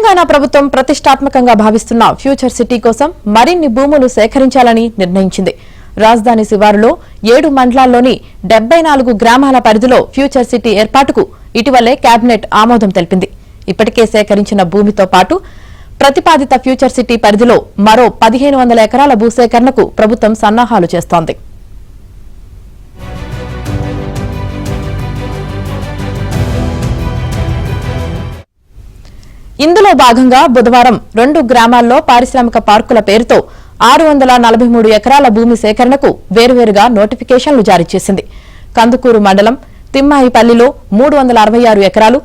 తెలంగాణ ప్రభుత్వం ప్రతిష్టాత్మకంగా భావిస్తున్న ఫ్యూచర్ సిటీ కోసం మరిన్ని భూములు సేకరించాలని నిర్ణయించింది. రాజధాని శివారులో 7 మండలాల్లోని 74 గ్రామాల పరిధిలో ఫ్యూచర్ సిటీ ఏర్పాటుకు ఇటీవలే కేబినెట్ ఆమోదం తెలిపింది. ఇప్పటికే సేకరించిన భూమితో పాటు ప్రతిపాదిత ఫ్యూచర్ సిటీ పరిధిలో మరో 1500 ఎకరాల భూసేకరణకు ప్రభుత్వం సన్నాహాలు చేస్తోంది. ఇందులో భాగంగా బుధవారం 2 గ్రామాల్లో పారిశ్రామిక పార్కుల పేరుతో 643 ఎకరాల భూమి సేకరణకు వేర్వేరుగా నోటిఫికేషన్లు జారీ చేసింది. కందుకూరు మండలం తిమ్మాయిపల్లిలో 366 ఎకరాలు,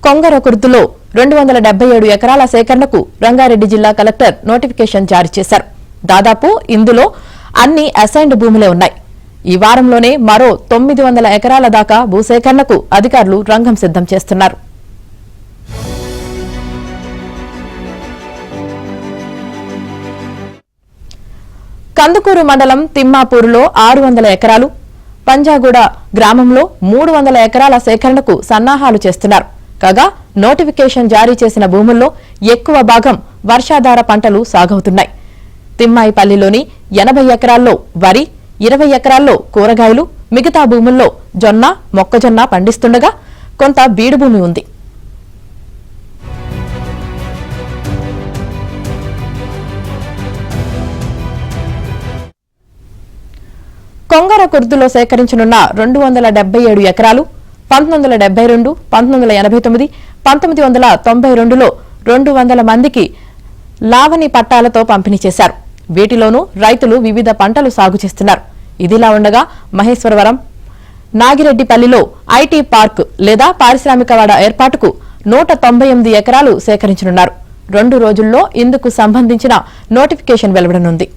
కొంగరకుర్దులో 277 ఎకరాల సేకరణకు రంగారెడ్డి జిల్లా కలెక్టర్ నోటిఫికేషన్ జారీ చేశారు. దాదాపు ఇందులో అన్ని అసైన్డ్ భూములే ఉన్నాయి. ఈ వారంలోనే మరో 900 ఎకరాల దాకా భూసేకరణకు అధికారులు రంగం సిద్ధం చేస్తున్నారు. కందుకూరు మండలం తిమ్మాపూరులో 600 ఎకరాలు, పంజాగూడ గ్రామంలో 300 ఎకరాల సేకరణకు సన్నాహాలు చేస్తున్నారు. కాగా నోటిఫికేషన్ జారీ చేసిన భూముల్లో ఎక్కువ భాగం వర్షాధార పంటలు సాగవుతున్నాయి. తిమ్మాయిపల్లిలోని 80 ఎకరాల్లో వరి, 20 ఎకరాల్లో కూరగాయలు, మిగతా భూముల్లో జొన్న, మొక్కజొన్న పండిస్తుండగా కొంత బీడు భూమి ఉంది. కొంగరకుర్దులో సేకరించనున్న 277 ఎకరాలు 1972, 1989, 1992లో 200 మందికి లావణి పట్టాలతో పంపిణీ చేశారు. వీటిలోనూ రైతులు వివిధ పంటలు సాగు చేస్తున్నారు. ఇదిలా ఉండగా మహేశ్వరవరం, నాగిరెడ్డిపల్లిలో ఐటీ పార్క్ లేదా పారిశ్రామికవాడ ఏర్పాటుకు 198 ఎకరాలు సేకరించనున్నారు. 2 రోజుల్లో ఇందుకు సంబంధించిన నోటిఫికేషన్ వెలువడనుంది.